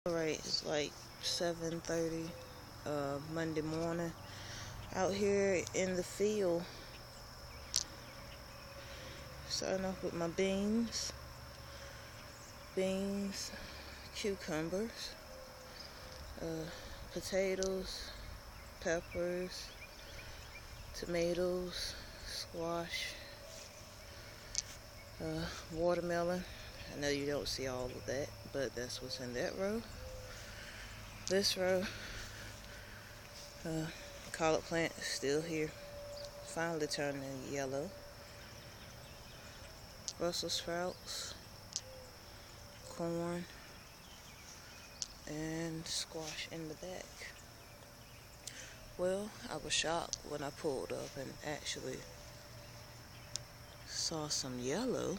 Alright, it's like 7:30 Monday morning. Out here in the field. Starting off with my beans, cucumbers, potatoes, peppers, tomatoes, squash, watermelon. I know you don't see all of that, but that's what's in that row. This row, collard plant is still here, finally turning yellow. Brussels sprouts, corn, and squash in the back. Well, I was shocked when I pulled up and actually saw some yellow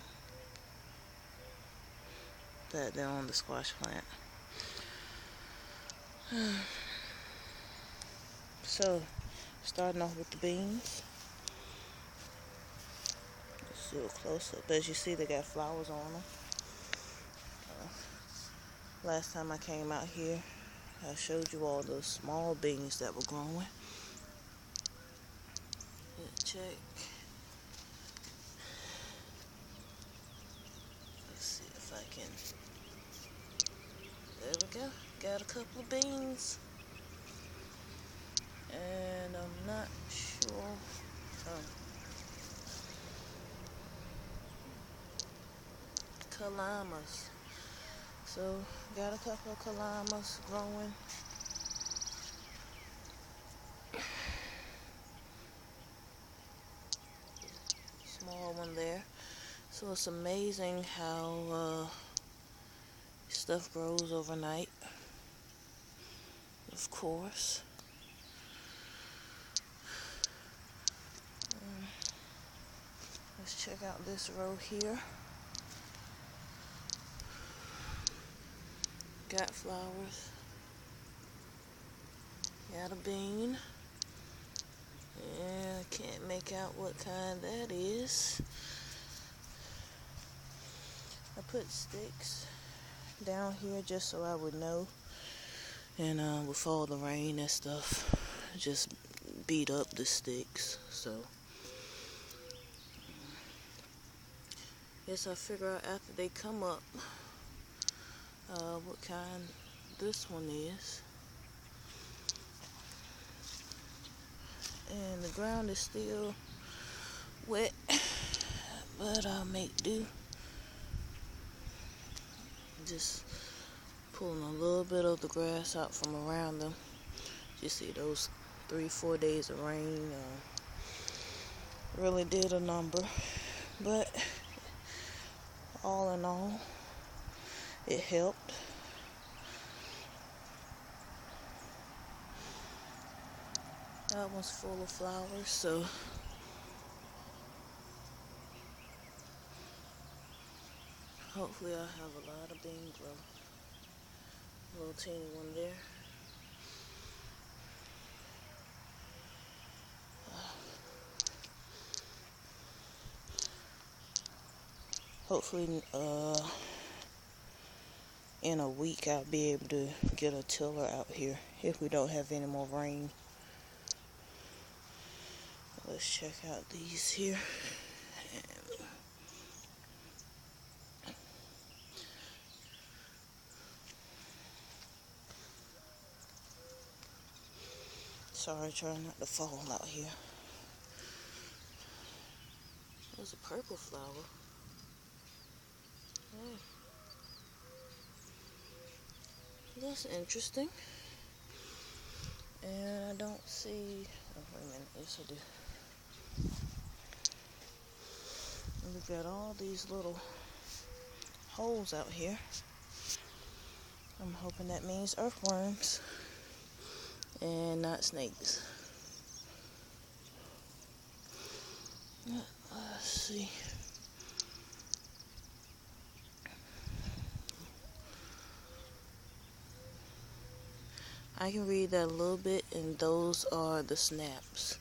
back there on the squash plant. So, starting off with the beans. Let's do a close up. As you see, they got flowers on them. Last time I came out here, I showed you all those small beans that were growing. Let's check. Let's see if I can. There we go. Got a couple of beans. And I'm not sure. Calamas. So, got a couple of calamas growing. Small one there. So it's amazing how stuff grows overnight. Of course. Let's check out this row here. Got flowers. Got a bean. And I can't make out what kind that is. I put sticks down here just so I would know. And with all the rain and stuff, just beat up the sticks. So, guess I'll figure out after they come up what kind this one is. And the ground is still wet, but I'll make do. Just pulling a little bit of the grass out from around them. You see those 3-4 days of rain really did a number. But all in all, it helped. That one's full of flowers, so hopefully I'll have a lot of bean growth. A little teeny one there. Hopefully in a week I'll be able to get a tiller out here if we don't have any more rain. Let's check out these here. Sorry, trying not to fall out here. There's a purple flower. Oh. That's interesting. And I don't see. Oh, wait a minute. Yes, I do. And we've got all these little holes out here. I'm hoping that means earthworms and not snakes. Let's see. I can read that a little bit, and those are the snaps.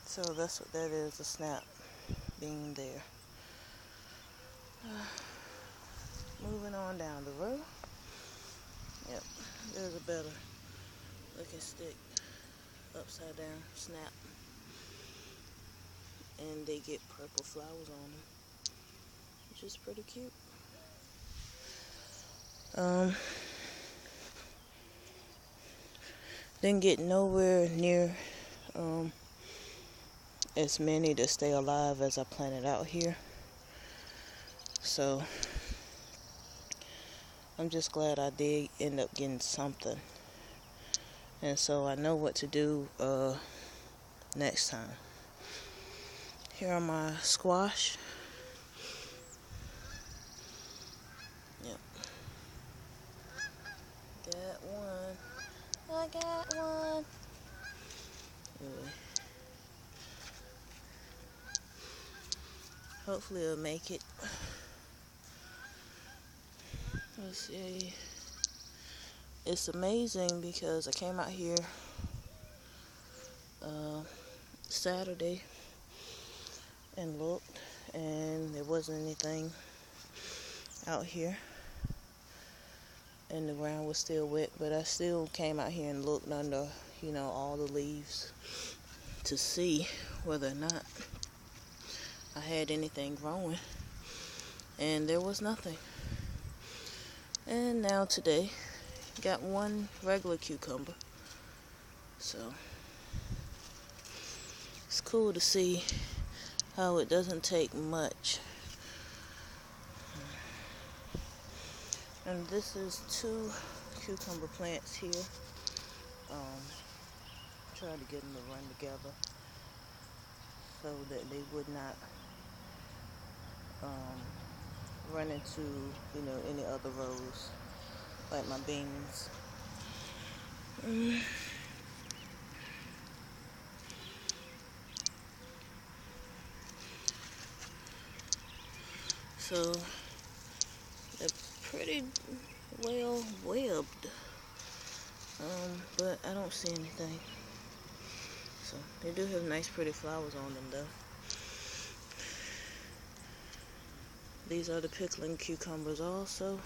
So that's what that is, a snap being there. on down the row. Yep, there's a better looking stick. Upside down, snap. And they get purple flowers on them, which is pretty cute. Didn't get nowhere near as many to stay alive as I planted out here. So I'm just glad I did end up getting something. And so I know what to do next time. Here are my squash. Yep. Got one. I got one. Anyway. Hopefully it'll make it. Let's see. It's amazing because I came out here Saturday and looked, and there wasn't anything out here, and the ground was still wet, but I still came out here and looked under, all the leaves to see whether or not I had anything growing, and there was nothing. And now today, got one regular cucumber, so it's cool to see how it doesn't take much. And this is 2 cucumber plants here. Trying to get them to run together so that they would not run into, any other rows like my beans. So they're pretty well webbed, but I don't see anything. So they do have nice pretty flowers on them though. These are the pickling cucumbers also.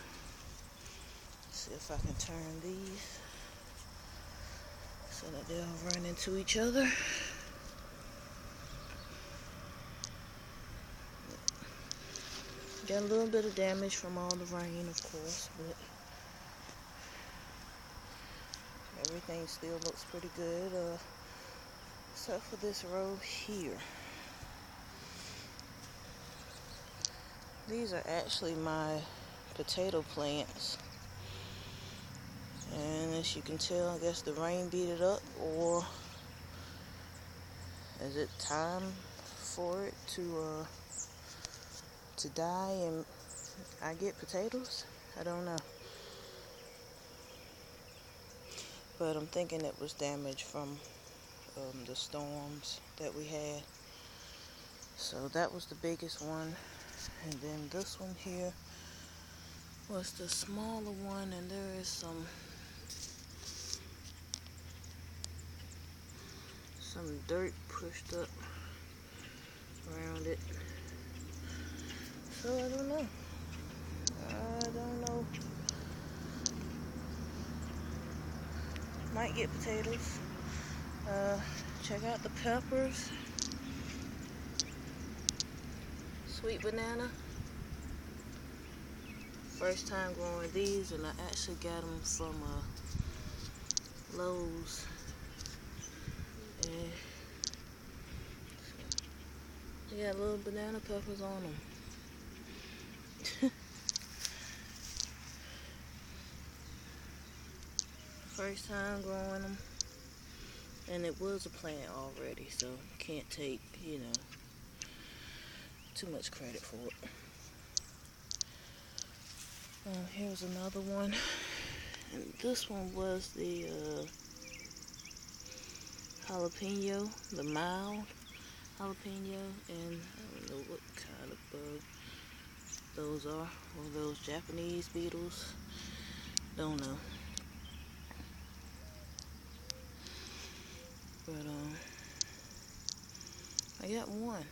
Let's see if I can turn these so that they'll run into each other. Got a little bit of damage from all the rain, of course, but everything still looks pretty good, except for this row here. These are actually my potato plants, and as you can tell, I guess the rain beat it up, or is it time for it to die and I get potatoes? I don't know. But I'm thinking it was damage from the storms that we had. So that was the biggest one. And then this one here was the smaller one, and there is some dirt pushed up around it. So I don't know. Might get potatoes. Check out the peppers. Sweet banana. First time growing these, and I actually got them from Lowe's. And they got little banana peppers on them. First time growing them, and it was a plant already, so can't take, too much credit for it. Here's another one, and this one was the jalapeno, the mild jalapeno, and I don't know what kind of bug those are, or those Japanese beetles, don't know. But I got one.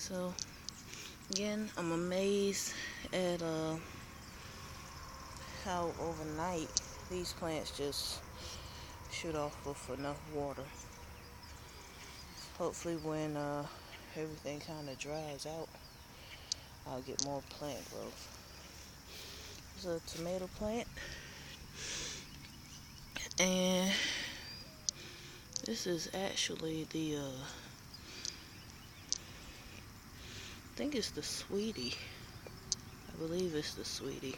So Again, I'm amazed at how overnight these plants just shoot off with enough water. Hopefully when everything kind of dries out, I'll get more plant growth. It's a tomato plant, and this is actually the I think it's the sweetie. I believe it's the sweetie.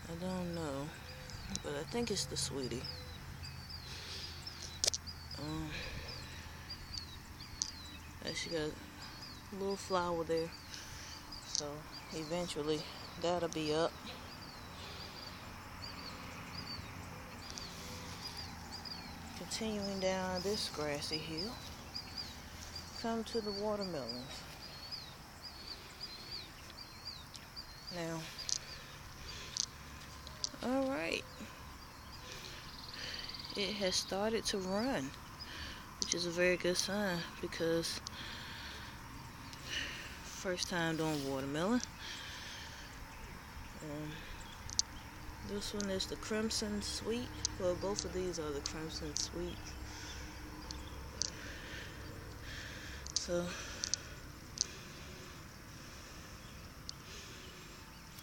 I don't know, but I think it's the sweetie. She got a little flower there, so eventually that'll be up. Continuing down this grassy hill, come to the watermelons. Now, alright, it has started to run, which is a very good sign because first time doing watermelon. This one is the crimson sweet. Well, both of these are the crimson sweet. So,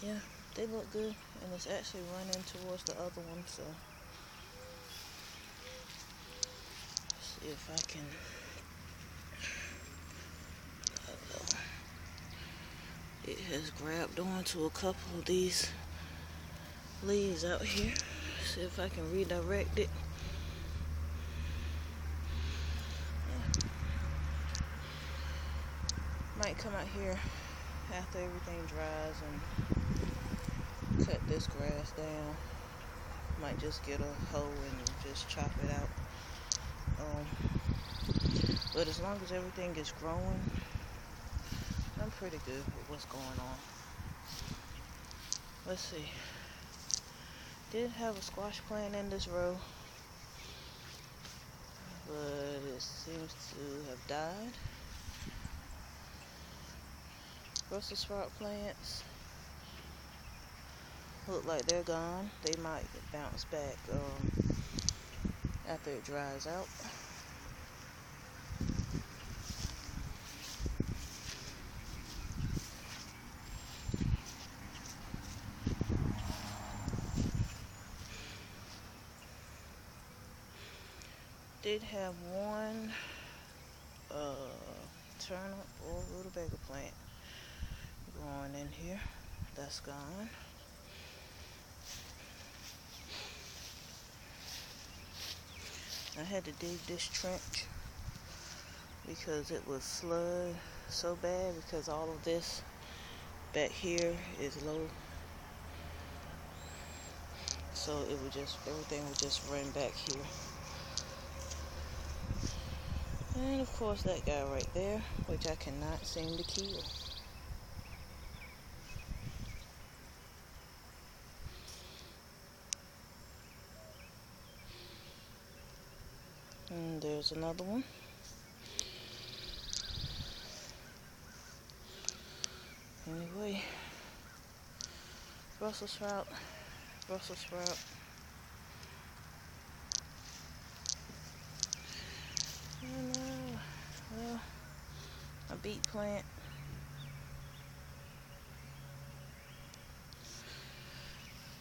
yeah, they look good, and it's actually running towards the other one. So, let's see if I can. It has grabbed onto a couple of these leaves out here. See if I can redirect it. Yeah. Might come out here after everything dries and cut this grass down. Might just get a hoe and just chop it out. But as long as everything is growing, I'm pretty good with what's going on. Let's see. Did have a squash plant in this row, but it seems to have died. Brussels sprout plants look like they're gone. They might bounce back after it dries out. Did have one turnip or rutabaga plant growing in here. That's gone. I had to dig this trench because it was flooded so bad because all of this back here is low. So everything would just run back here. And of course that guy right there, which I cannot seem to kill. And there's another one. Anyway, Brussels sprout. And well, a beet plant.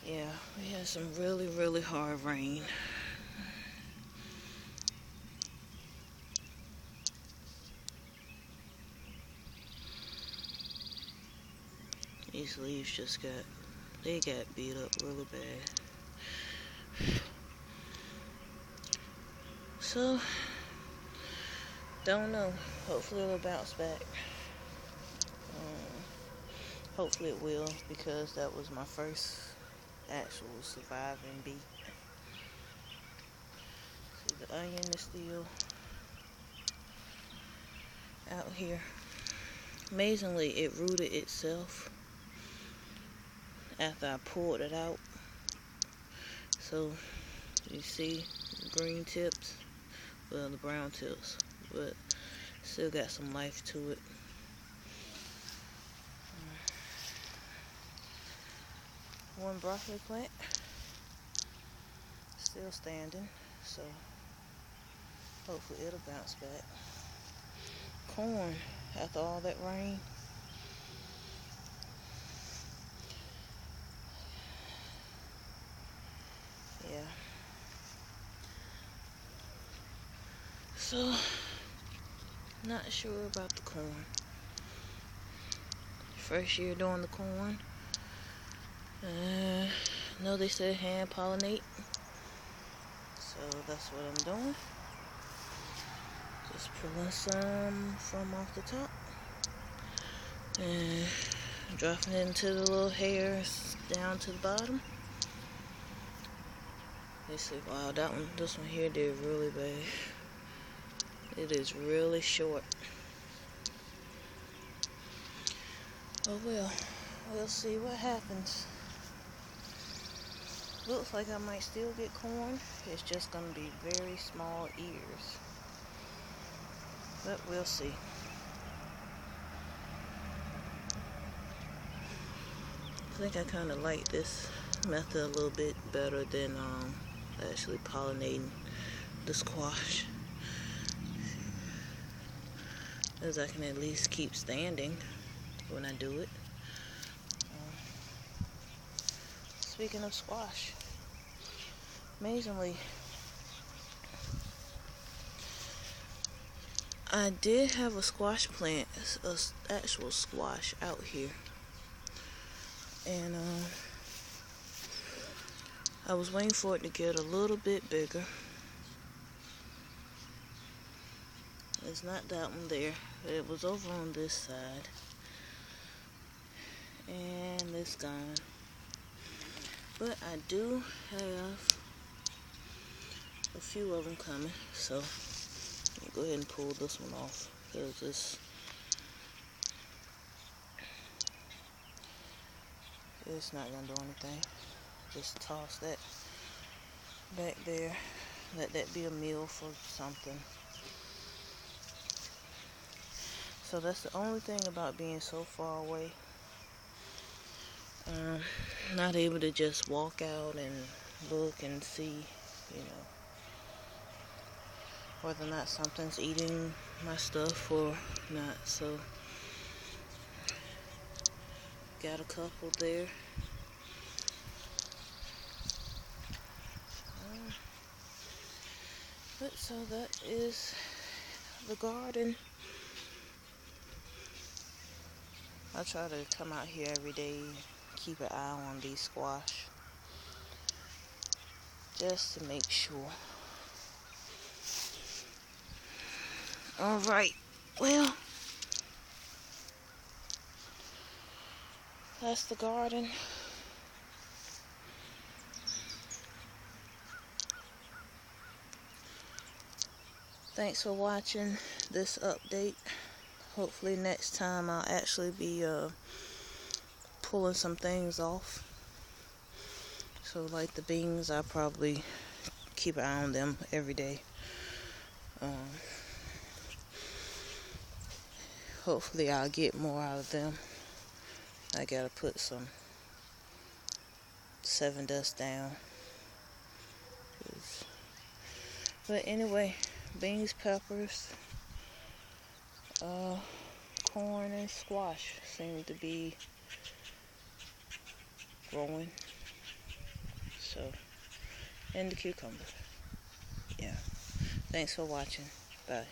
Yeah, we had some really, really hard rain. These leaves just got beat up really bad. So, don't know. Hopefully it'll bounce back. Hopefully it will, because that was my first actual surviving beet. See, the onion is still out here. Amazingly, it rooted itself after I pulled it out. So, you see green tips well, the brown tips, but still got some life to it. One broccoli plant still standing, so hopefully it'll bounce back. Corn, after all that rain, yeah. So, not sure about the corn. First year doing the corn. Know they said hand pollinate, so that's what I'm doing. Just pulling some from off the top and dropping it into the little hairs down to the bottom. They say, wow, this one here did really bad. It is really short. Oh well, we'll see what happens. Looks like I might still get corn. It's just going to be very small ears. But we'll see. I think I kind of like this method a little bit better than actually pollinating the squash, as I can at least keep standing when I do it. Speaking of squash, amazingly, I did have a squash plant, an actual squash out here, and I was waiting for it to get a little bit bigger. It's not that one there. It was over on this side, and it's gone. But I do have a few of them coming, so I'll go ahead and pull this one off, because it's not gonna do anything. Just toss that back there, let that be a meal for something. So that's the only thing about being so far away. Not able to just walk out and look and see, whether or not something's eating my stuff or not. So, got a couple there. But so that is the garden. I try to come out here every day, keep an eye on these squash, just to make sure. Alright, well, that's the garden. Thanks for watching this update. Hopefully next time I'll actually be pulling some things off. So like the beans, I probably keep an eye on them every day. Hopefully I'll get more out of them. I gotta put some 7 dust down. But anyway, beans, peppers, corn and squash seem to be growing. So, and the cucumbers. Yeah. Thanks for watching. Bye.